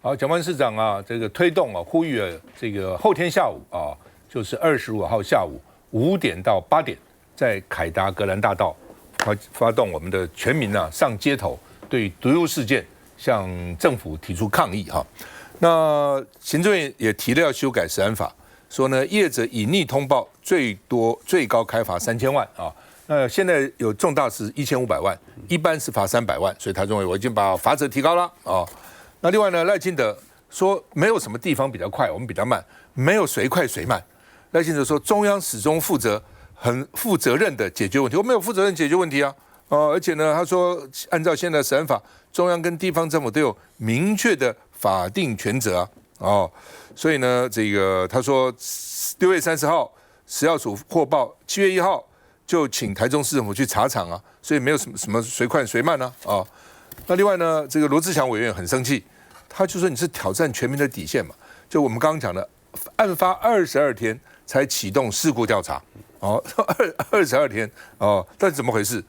好，蔣萬市長啊，這個推動啊，呼籲這個後天下午啊，就是25號下午5點到8點，在凱達格蘭大道發動我們的全民啊上街頭，對毒物事件向政府提出抗議哈。那行政院也提了要修改食安法，說呢業者隱匿通報最高開罰3000萬啊。那現在有重大是1500萬，一般是罰300萬，所以他認為我已經把罰則提高了啊。那另外呢，賴清德說沒有什麼地方比較快，我們比較慢，沒有誰快誰慢。賴清德說中央始終很負責任的解決問題，我沒有負責任解決問題啊。而且呢，他說按照現在的食安法，中央跟地方政府都有明確的法定權責啊。所以呢，這個他說6月30號食藥署獲報，7月1號就請台中市政府去查廠啊，所以沒有什麼誰快誰慢啊。那另外呢，這個羅智強委員很生氣。他就說你是挑戰全民的底線嘛？就我們剛剛講的，案發22天才啟動事故調查，22天到底怎麼回事？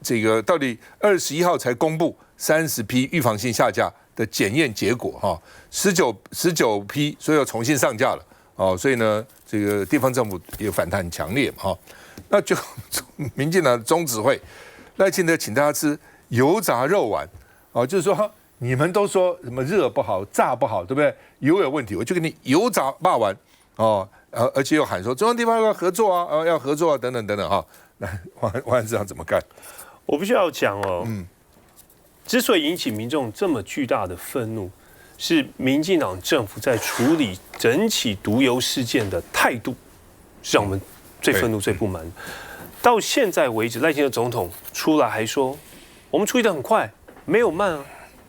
這個到底21號才公布30批預防性下架的檢驗結果哈，19批所以要重新上架了所以呢，這個地方政府也反彈很強烈嘛那就民進黨中執會賴清德請大家吃油炸肉丸就是說。你們都說什麼熱不好、炸不好，对不對？油有問題，我就給你油炸霸丸而且又喊說中央地方要合作要合作等等等等來，王市長怎麼幹？我必須要講之所以引起民眾這麼巨大的憤怒，是民進黨政府在處理整起毒油事件的態度，是讓我們最憤怒、最不滿。到現在為止，賴清德總統出來還說，我們處理得很快，沒有慢啊。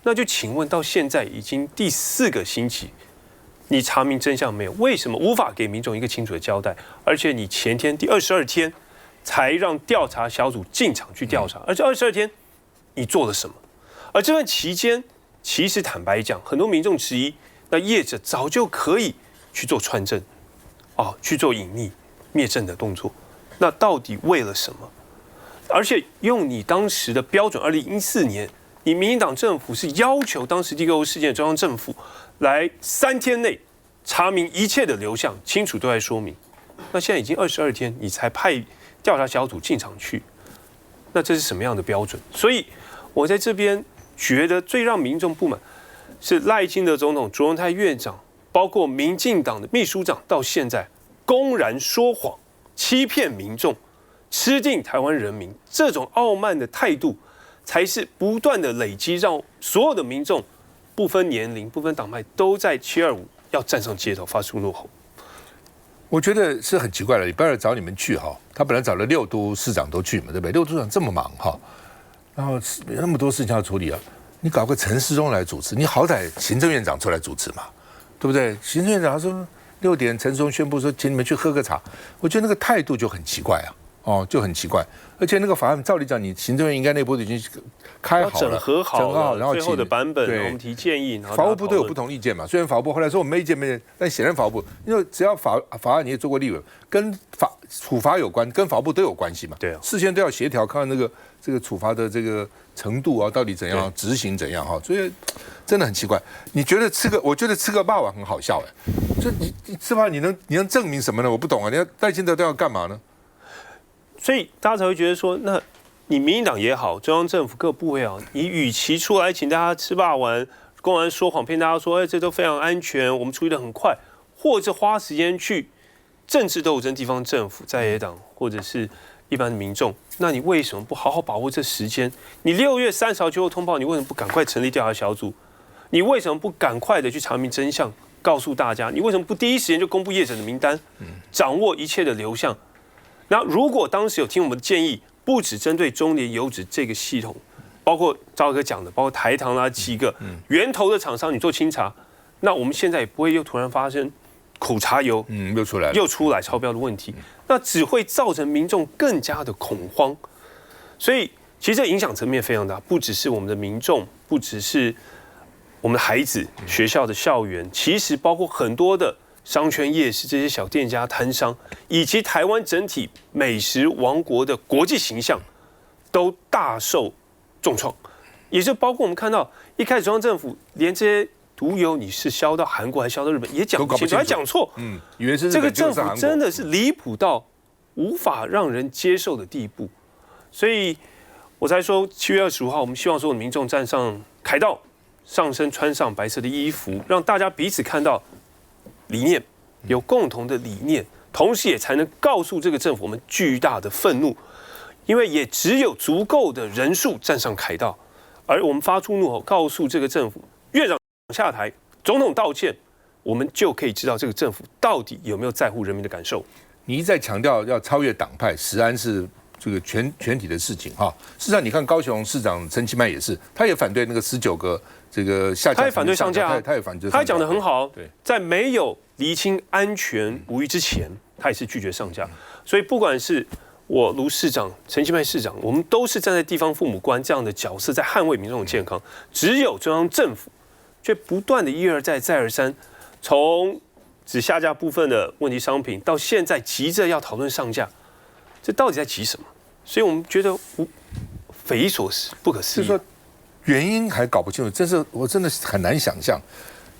那就請問，到現在已經第4個星期，你查明真相沒有？為什麼無法給民眾一個清楚的交代？而且你前天第22天才讓調查小組進場去調查，而這22天你做了什麼？而這段期間，其實坦白講，很多民眾質疑，那業者早就可以去做串證，去做隱匿滅證的動作，那到底為了什麼？而且用你當時的標準，2014年。你民進黨政府是要求當時地溝事件的中央政府來3天內查明一切的流向，清楚對外說明。那現在已經22天，你才派調查小組進場去，那這是什麼樣的標準？所以我在這邊覺得最讓民眾不滿是賴清德總統、卓榮泰院長，包括民進黨的秘書長，到現在公然說謊、欺騙民眾、吃定台灣人民，這種傲慢的態度。才是不斷的累積，讓所有的民眾不分年齡、不分黨派，都在725要站上街頭發出怒吼。我覺得是很奇怪的，禮拜2找你們去他本來找了6都市長都去嘛，對不對？6都市長這麼忙然後那麼多事情要處理你搞個陳時中來主持，你好歹行政院長出來主持嘛，對不對？行政院長他說6點陳時中宣布說請你們去喝個茶，我覺得那個態度就很奇怪就很奇怪，而且那個法案照理講，你行政院應該內部已經開好了，整合好了，然後最後的版本我們提建議，法務部都有不同意見嘛。雖然法務部後來說我們沒意見沒，但顯然法務部因為只要法案你也做過立委，跟處罰有關，跟法務部都有關係嘛。對事先都要協調，看看這個處罰的這個程度到底怎樣，執行怎樣所以真的很奇怪。你覺得我覺得吃個霸王很好笑這你吃霸你能證明什麼呢？我不懂你要賴清德都要幹嘛呢？所以大家才會覺得說，那你民進黨也好，中央政府各部會也好，你與其出來請大家吃霸王，公然說謊騙大家說，這都非常安全，我們處理得很快，或者花時間去政治鬥爭，地方政府、在野黨或者是一般的民眾，那你為什麼不好好把握這時間？你6月30號就有通報，你為什麼不趕快成立調查小組？你為什麼不趕快的去查明真相，告訴大家？你為什麼不第一時間就公布業者的名單，掌握一切的流向？那如果當時有聽我們的建議，不只針對中聯油脂這個系統，包括趙哥講的，包括台糖幾個源頭的廠商，你做清查，那我們現在也不會又突然發生苦茶油又出來超標的問題，那只會造成民眾更加的恐慌。所以其實這影響層面非常大，不只是我們的民眾，不只是我們的孩子學校的校園，其實包括很多的商圈夜市這些小店家攤商，以及台灣整體美食王國的國際形象，都大受重創。也就包括我們看到一開始中央政府連這些毒油你是銷到韓國還是銷到日本，也講不清楚，還講錯。以為是這個政府真的是離譜到無法讓人接受的地步，所以我才說7月25號，我们希望所有的民眾站上凱道，上身穿上白色的衣服，讓大家彼此看到理念，有共同的理念，同時也才能告訴這個政府我們巨大的憤怒，因為也只有足夠的人數站上凱道，而我們發出怒吼，告訴這個政府，院長下台，總統道歉，我們就可以知道這個政府到底有沒有在乎人民的感受。你一再強調要超越党派，食安是這個全體的事情哈。事實上，你看高雄市長陳其邁也是，他也反對那個19個這個下架，他也反對上架，他也反對，他講得很好。對，在沒有釐清安全無虞之前，他也是拒絕上架。所以不管是我盧市長、陳其邁市長，我們都是站在地方父母官這樣的角色，在捍衛民眾的健康。只有中央政府卻不斷的一而再、再而三，從只下架部分的問題商品，到現在急着要討論上架，這到底在急什麼？所以我們覺得匪夷所思、不可思議。就是說原因還搞不清楚，我真的很難想象，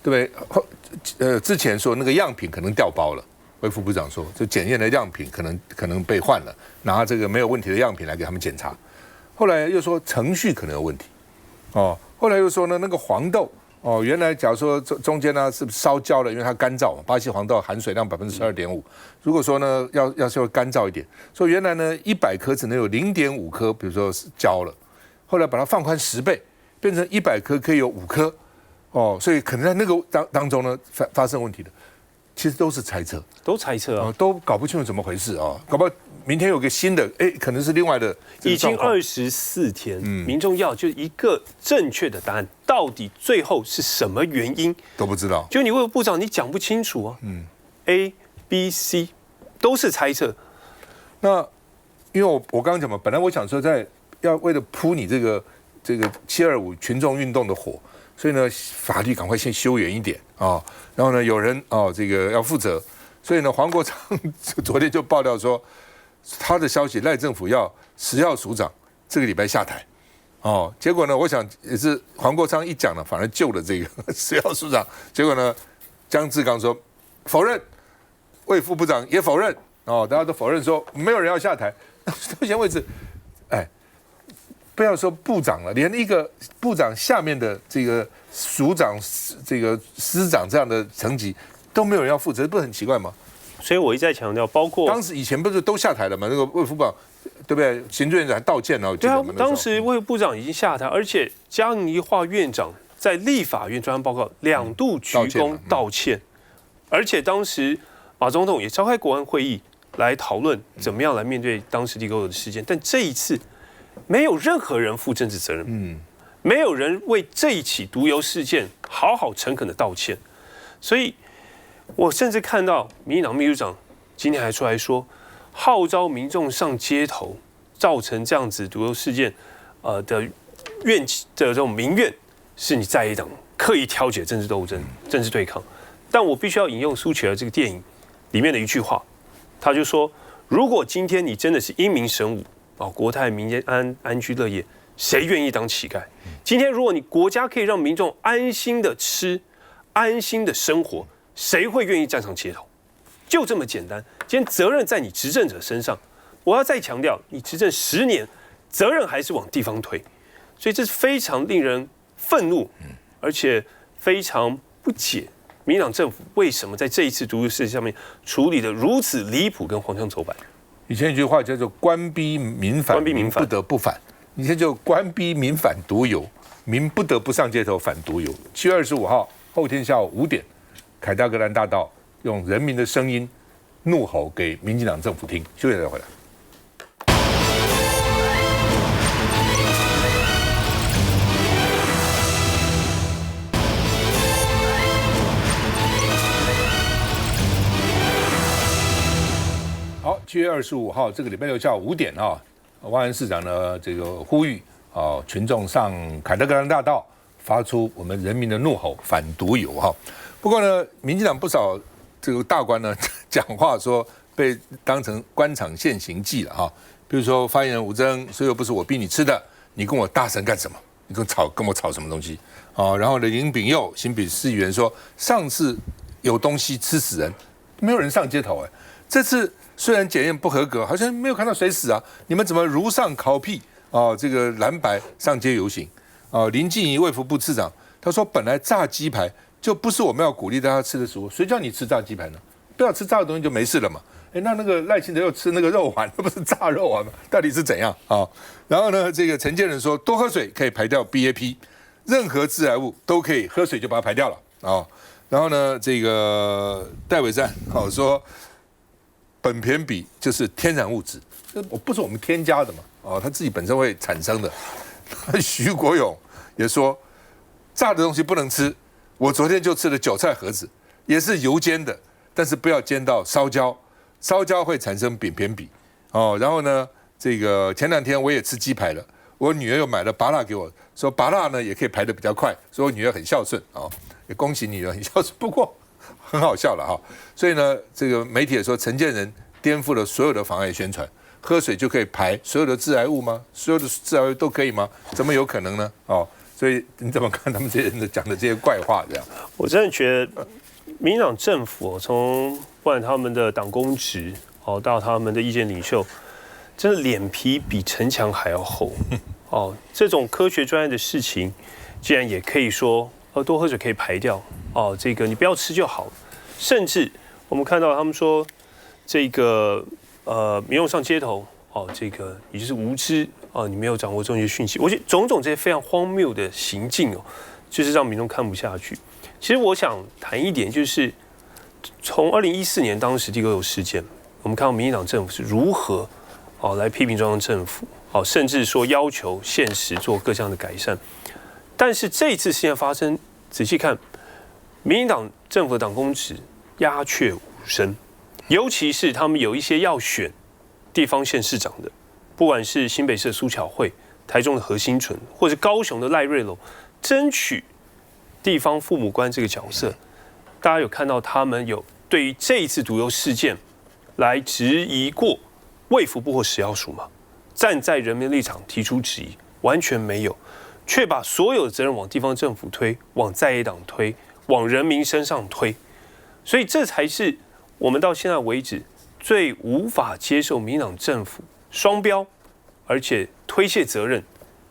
对不對？之前說那個樣品可能掉包了，衛副部長說，就檢驗的樣品可能被換了，拿這個沒有問題的樣品來給他們檢查。後來又說程序可能有問題，哦，後來又說呢那個黃豆。哦，原來假如說中間呢是燒焦了，因為它乾燥嘛，巴西黃豆含水量12.5%。如果說呢要稍微乾燥一點，所以原來呢100顆只能有0.5顆，比如說焦了，後來把它放寬10倍，變成100顆可以有5顆，哦，所以可能在那個當中呢發生問題的，其實都是猜測，都猜測啊，都搞不清楚怎麼回事啊，搞不好明天有個新的，可能是另外的。已經24天，民眾要就一個正確的答案，到底最後是什麼原因都不知道。就你衛福部長，你講不清楚啊。A、B、C 都是猜測。那因為我剛剛講嘛，本來我想說要為了撲你這個725群眾運動的火，所以呢法律趕快先修遠一點啊，然後呢有人這個要負責，所以呢黃國昌昨天就爆料說。他的消息，賴政府要10號署長這個禮拜下台，哦，結果呢，我想也是黃國昌一講了，反而救了這個10號署長。結果呢，江志剛說否認，衛副部長也否認，哦，大家都否認說沒有人要下台。到目前為止，不要說部長了，連一個部長下面的這個署長、這個司長這樣的層級都沒有人要負責，不是很奇怪嗎？所以我一再強調，包括當時以前不是都下台了嗎？那個衛福部長，對不對？行政院長還道歉了。對啊，當時衛福部長已經下台，而且江宜樺院長在立法院專案報告2度鞠躬道歉，而且當時馬總統也召開國安會議來討論怎麼樣來面對當時地溝油的事件。但這一次，沒有任何人負政治責任，沒有人為這一起毒油事件好好誠懇的道歉，所以。我甚至看到民進黨秘書長今天還出來說，號召民眾上街頭，造成這樣子毒油事件，的怨氣的這種民怨，是你在野黨刻意挑起的政治鬥爭、政治對抗。但我必須要引用蘇乞兒這個電影裡面的一句話，他就說：如果今天你真的是英明神武啊，國泰民間安居樂業，誰願意當乞丐？今天如果你國家可以讓民眾安心的吃、安心的生活。誰會願意站上街頭？就這麼簡單。今天責任在你執政者身上。我要再強調，你執政10年，責任還是往地方推。所以這是非常令人憤怒，而且非常不解，民進黨政府為什麼在這一次毒油事件上面處理得如此離譜跟荒腔走板。以前一句話叫做“官逼民反，民不得不反”。以前就官逼民反毒油，民不得不上街頭反毒油。7月25號後天下午5點。凱達格蘭大道用人民的聲音怒吼給民進黨政府聽，休息再回來。好，7月25號這個禮拜六下午5點啊，萬安市長呢這個呼籲啊群眾上凱達格蘭大道發出我們人民的怒吼，反毒油哈。不過呢，民進黨不少這個大官呢講話說被當成官場現形記了哈。比如說發言人吳崢，所以又不是我逼你吃的，你跟我大聲幹什麼？你跟我吵什麼東西啊？然後呢，林炳佑新北市議員說，上次有東西吃死人，沒有人上街頭這次雖然檢驗不合格，好像沒有看到誰死啊，你們怎麼如上考譬這個藍白上街遊行林靜儀衛福部次長他說，本來炸雞排就不是我們要鼓勵大家吃的食物，誰叫你吃炸雞排呢？不要吃炸的東西就沒事了嘛。那個賴清德又吃那個肉丸，那不是炸肉丸嗎？到底是怎樣然後呢，這個陳建仁說，多喝水可以排掉 BAP， 任何致癌物都可以喝水就把它排掉了然後呢，這個戴偉善說，苯酃鋰就是天然物質，不是我們添加的嘛它自己本身會產生的。徐國勇也說，炸的東西不能吃。我昨天就吃了韭菜盒子，也是油煎的，但是不要煎到燒焦，燒焦會產生苯酃鋰然後呢，這個前2天我也吃雞排了，我女兒又買了芭樂給我，說芭樂呢也可以排得比較快，所以我女兒很孝順也恭喜女兒很孝順。不過很好笑了所以呢，這個媒體也說陳建仁顛覆了所有的妨礙宣傳，喝水就可以排所有的致癌物嗎？所有的致癌物都可以嗎？怎麼有可能呢？所以你怎麼看他們這些人講的這些怪話？這樣，我真的覺得民進黨政府從不管他們的黨公職到他們的意見領袖，真的臉皮比城牆還要厚這種科學專業的事情，竟然也可以說多喝水可以排掉這個你不要吃就好了。甚至我們看到他們說，這個民眾上街頭這個也就是無知你沒有掌握正確訊息。我覺得種种這些非常荒謬的行徑就是讓民眾看不下去。其實我想談一點，就是從2014年當時地溝油事件，我們看到民進黨政府是如何來批評中央政府甚至說要求現實做各項的改善。但是這一次事件發生，仔細看，民進黨政府的黨公職鴉雀無聲，尤其是他們有一些要選地方縣市長的，不管是新北市的蘇巧慧、台中的何欣純，或者高雄的賴瑞樓，爭取地方父母官這個角色，大家有看到他們有對於這一次毒油事件來質疑過衛福部或食藥署嗎？站在人民立場提出質疑，完全沒有，卻把所有的責任往地方政府推，往在野黨推，往人民身上推，所以這才是我們到現在為止最無法接受民進黨政府雙標，而且推卸責任，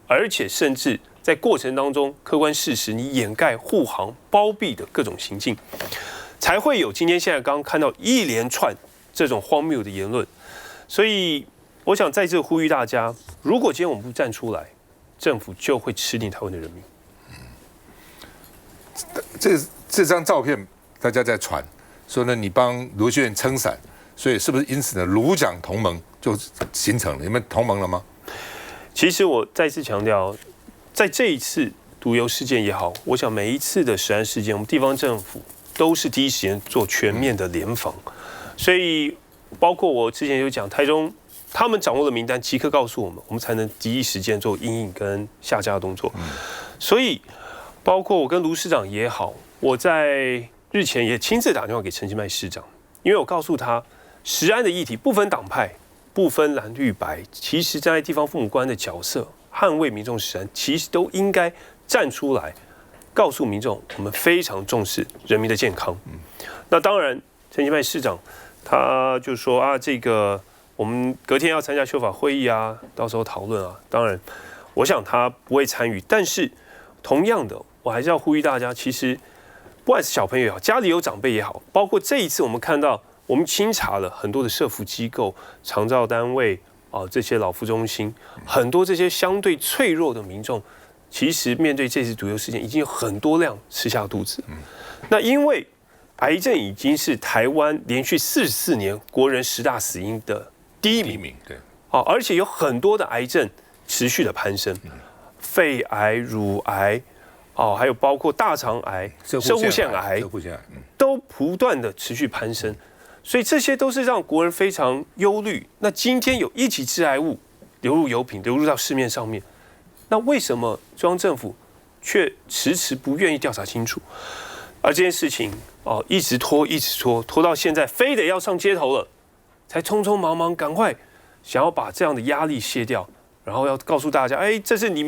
而且甚至在過程當中客觀事實你掩蓋、護航、包庇的各種行徑，才會有今天現在剛剛看到一連串這種荒謬的言論。所以我想在這呼籲大家，如果今天我們不站出來，政府就會吃定台灣的人民。這張照片大家在傳說呢，你幫盧秀燕撐傘，所以是不是因此呢，盧蔣同盟就形成了？你們同盟了嗎？其實我再次強調，在這一次毒油事件也好，我想每一次的食安事件，我們地方政府都是第一時間做全面的聯防，所以包括我之前有講，台中他們掌握的名單，即刻告訴我們，我們才能第一時間做因應跟下架的動作。所以包括我跟盧市長也好，我在日前也親自打電話給陳其邁市長，因為我告訴他，食安的議題不分黨派，不分藍綠白，其實在地方父母官的角色，捍衛民眾食安，其實都應該站出來，告訴民眾，我們非常重視人民的健康。那當然，陳其邁市長他就說啊，這個我們隔天要參加修法會議啊，到時候討論啊。當然，我想他不會參與，但是同樣的，我還是要呼籲大家，其實不管是小朋友也好，家裡有長輩也好，包括這一次我們看到，我們清查了很多的社福機構、長照單位這些老福中心，很多這些相對脆弱的民眾，其實面對這次毒油事件，已經有很多量吃下肚子。那因為癌症已經是台灣連續44年國人10大死因的第一名，對，而且有很多的癌症持續的攀升，肺癌、乳癌，還有包括大腸癌、攝護腺癌，都不斷的持續攀升，所以這些都是讓國人非常憂慮。那今天有一起致癌物流入油品，流入到市面上面，那為什麼中央政府卻遲遲不願意調查清楚？而這件事情一直拖，一直拖，拖到現在非得要上街頭了，才匆匆忙忙趕快想要把這樣的壓力卸掉，然後要告訴大家，這是你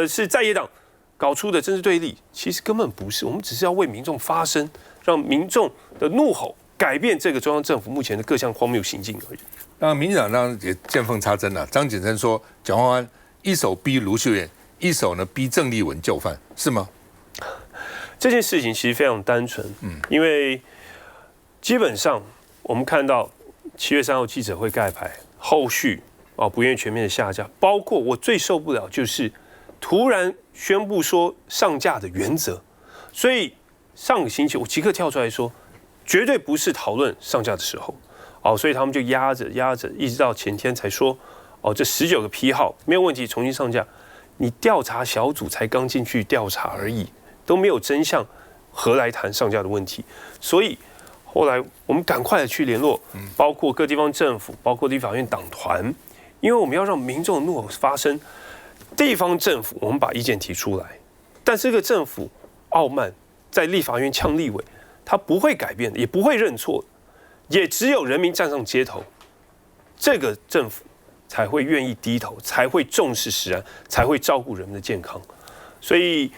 是在野黨搞出的政治對立，其實根本不是，我們只是要為民眾發聲，讓民眾的怒吼改變這個中央政府目前的各項荒謬行徑而已。那民進黨當然也見縫插針了。張景森說，蔣萬安一手逼盧秀燕，一手呢逼鄭麗文就範，是嗎？這件事情其實非常單純，因為基本上我們看到7月3號記者會蓋牌，後續不願意全面的下架，包括我最受不了就是突然宣布說上架的原則，所以上個星期我即刻跳出來說，絕對不是討論上架的時候，所以他們就壓着，一直到前天才說，這19個批號沒有問題，重新上架。你調查小組才剛進去調查而已，都沒有真相，何來談上架的問題？所以後來我們趕快的去聯絡，包括各地方政府，包括立法院黨團，因為我們要讓民眾的怒吼發聲。地方政府我們把意見提出來，但這個政府傲慢，在立法院嗆立委，他不會改變的，也不會認錯，也只有人民站上街頭，這個政府才會願意低頭，才會重視食安，才會照顧人們的健康。所以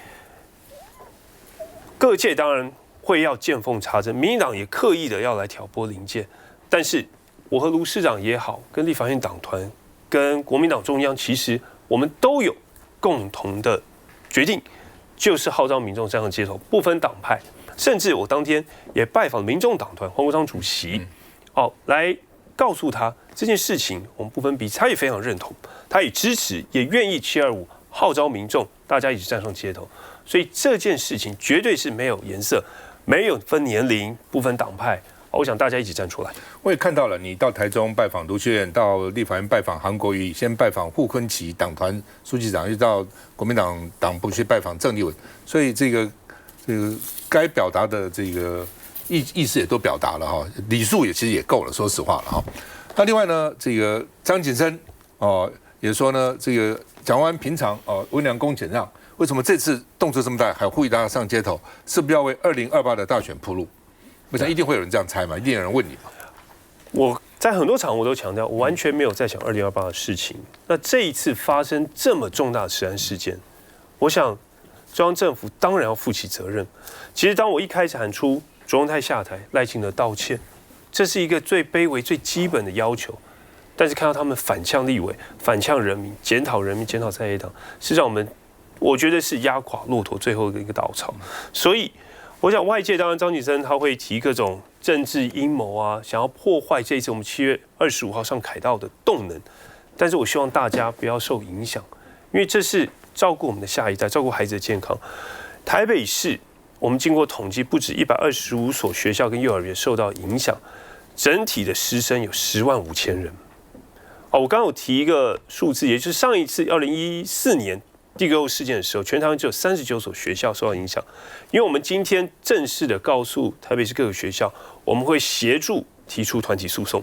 各界當然會要見縫插針，民進黨也刻意的要來挑撥離間。但是我和盧市長也好，跟立法院黨團，跟國民黨中央，其實我們都有共同的決定，就是號召民眾站上街頭，不分黨派。甚至我當天也拜訪民眾黨团黃國昌主席，來告訴他這件事情我們不分彼此，他也非常認同，他也支持，也願意725號召民眾大家一起站上街頭。所以這件事情絕對是沒有顏色，沒有分年齡，不分黨派。我想大家一起站出來。我也看到了，你到台中拜訪盧秀燕，到立法院拜訪韓國瑜，先拜訪傅崐萁黨團書記長，又到國民黨黨部去拜訪鄭麗文，所以這個該表達的這個意思也都表達了哈，禮數也其實也夠了，說實話了哈。那另外呢，這個張景森也說呢，這個蔣萬安平常溫良恭儉讓，為什麼這次動作這麼大，還呼籲大家上街頭，是不是要為2028的大選鋪路？我想一定會有人這樣猜嘛，一定有人問你嘛。我在很多場我都強調，我完全沒有在想2028的事情。那這一次發生這麼重大的食安事件，我想中央政府當然要負起責任。其實當我一開始喊出卓榮泰下台，賴清德道歉，這是一個最卑微、最基本的要求。但是看到他們反嗆立委、反嗆人民、檢討人民、檢討在野黨，是讓我覺得是壓垮駱駝最後的一個稻草。所以我想外界當然張景森他會提各種政治陰謀啊，想要破壞這一次我們7月25號上凱道的動能。但是我希望大家不要受影響，因為這是照顧我們的下一代，照顧孩子的健康。台北市我們經過統計，不止125所學校跟幼兒園受到影響，整體的師生有10.5萬人。我剛剛有提一個數字，也就是上一次2014年地溝事件的時候，全台灣只有39所學校受到影響。因為我們今天正式的告訴台北市各個學校，我們會協助提出團體訴訟。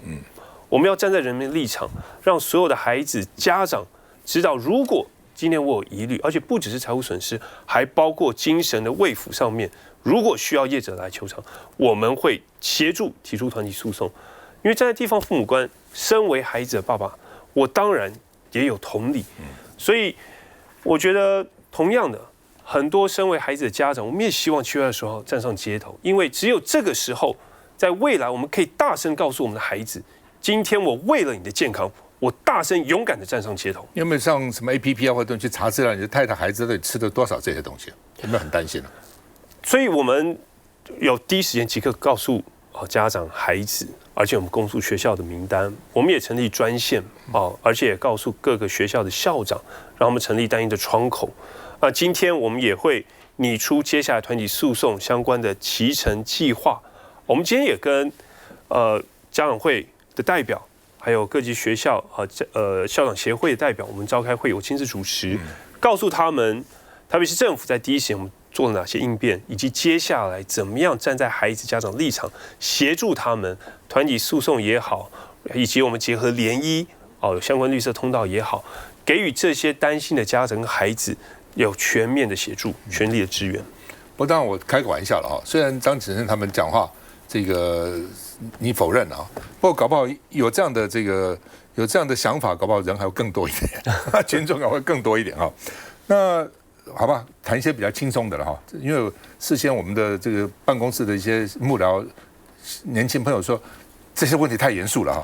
我們要站在人民的立場，讓所有的孩子家長知道，如果今天我有疑慮，而且不只是財務損失，還包括精神的慰撫上面，如果需要業者來求償，我們會協助提出團體訴訟。因為站在地方父母官，身為孩子的爸爸，我當然也有同理。所以我覺得同樣的，很多身為孩子的家長，我們也希望7月20號站上街頭，因為只有這個時候，在未來我們可以大聲告訴我們的孩子，今天我為了你的健康，我大声勇敢的站上街頭。有沒有上什麼 APP 啊或者去查資料？你的太太孩子到底吃了多少這些東西？有沒有很擔心啊？所以我們有第一時间即刻告訴家長孩子，而且我們公布學校的名单，我們也成立專線而且也告訴各個學校的校長，讓他們成立單一的窗口。今天我們也會擬出接下來團體訴訟相關的期程計劃。我們今天也跟家長會的代表，還有各級學校校長協會的代表，我們召開會，我親自主持，告訴他們台北市政府在第一時間我們做了哪些應變，以及接下來怎麼樣站在孩子家長立場協助他們團體訴訟也好，以及我們結合聯醫有相關綠色通道也好，給予這些擔心的家長跟孩子有全面的協助、全力的支援。不過當然我開個玩笑了雖然張景森他們講話這個你否認不過搞不好有這樣的這個有這樣的想法，搞不好人還會更多一點，群眾還會更多一點哈。那好吧，談一些比較輕鬆的了哈，因為事先我們的這個辦公室的一些幕僚年輕朋友說這些問題太嚴肅了哈。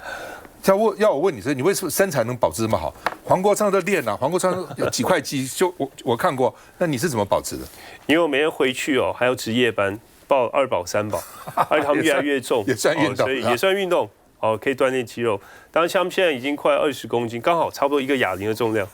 要我問你說，你為什麼身材能保持這麼好？黃國昌都練啊，黃國昌有幾塊肌，就我看過，那你是怎麼保持的？因為我每天回去哦，還要值夜班，報2保3保，而且他们越來越重，也算運動，所以也算運動。哦，可以鍛鍊肌肉。當然，他們現在已經快20公斤，剛好差不多一個啞鈴的重量。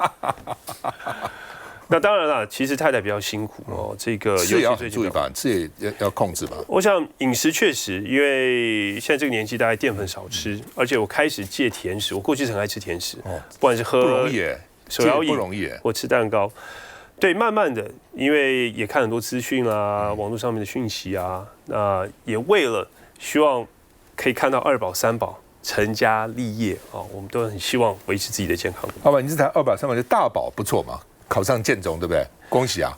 那當然了，其實太太比較辛苦哦。這個吃也要很注意吧，吃也要控制吧。我想飲食確實，因為現在這個年紀，大概澱粉少吃，而且我開始戒甜食。我過去很愛吃甜食，不管是喝不容易，手搖飲不容易，或吃蛋糕。對，慢慢的，因為也看很多資訊啊，網絡上面的訊息啊，那也為了希望可以看到2保3保成家立業啊，我們都很希望維持自己的健康。好吧，你是谈2保3保就大保不錯嘛，考上建中对不對？恭喜啊！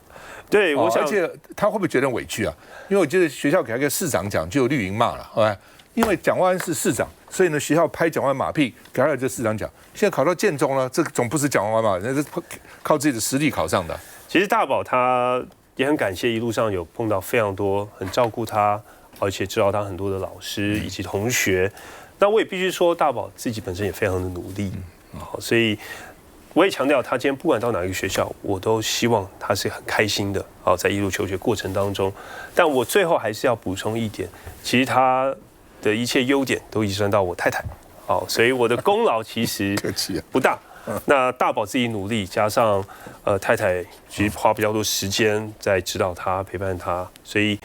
對，我想，而且他會不會覺得委屈啊？因為我記得學校給他個市長獎，就有綠營罵了，好吧？因為蔣萬安是市長，所以呢學校拍蔣萬安馬屁，給他了這市長獎。現在考到建中了，這總不是蔣萬安嘛？人家是靠自己的實力考上的。其實大寶他也很感謝一路上有碰到非常多很照顧他，而且知道他很多的老師以及同學。那我也必須說，大寶自己本身也非常的努力，好，所以我也強調，他今天不管到哪一個學校，我都希望他是很開心的。好，在一路求學過程當中，但我最後還是要補充一點，其實他的一切優點都遺傳到我太太，好，所以我的功勞其實不大。那大寶自己努力，加上太太其實花比較多時間在指導他、陪伴他，所以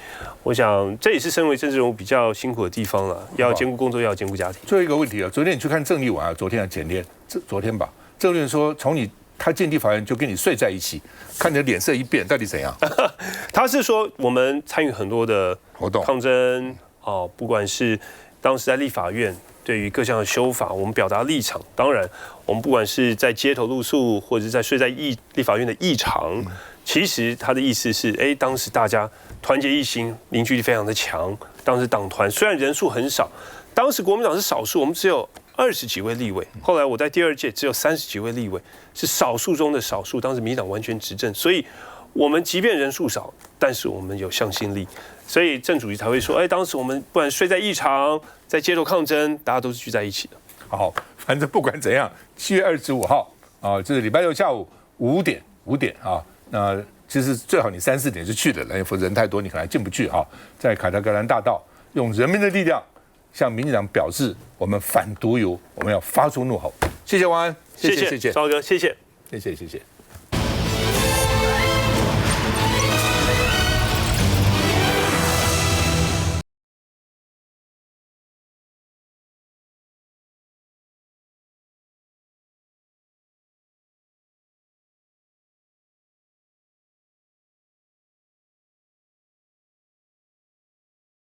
我想這也是身為政治人物比較辛苦的地方了，要兼顧工作，要兼顧家庭。最後一個問題啊，昨天你去看鄭麗文啊，昨天還前天，昨天吧，鄭麗文說從他進地法院就跟你睡在一起，看你的臉色一變，到底怎樣？他是說我們參與很多的活動抗爭哦，不管是當時在立法院。對於各項的修法，我們表達立場。當然，我們不管是在街頭露宿，或者是在睡在立法院的議場，其實他的意思是，當時大家團結一心，凝聚力非常的強。當時黨團雖然人數很少，當時國民黨是少數，我們只有20幾位立委。後來我在第2屆只有30幾位立委，是少數中的少數。當時民進黨完全執政，所以我們即便人數少，但是我們有向心力。所以鄭主席才會說，當時我們不管睡在議場，在街頭抗爭，大家都是聚在一起的。好，反正不管怎樣，7月25號啊，就是禮拜六下午5點啊。那其實最好你3、4點就去的，因為否則人太多，你可能還進不去啊。在凱達格蘭大道，用人民的力量向民進黨表示，我們反毒油，我們要發出怒吼。謝謝王安，謝謝趙哥，謝謝。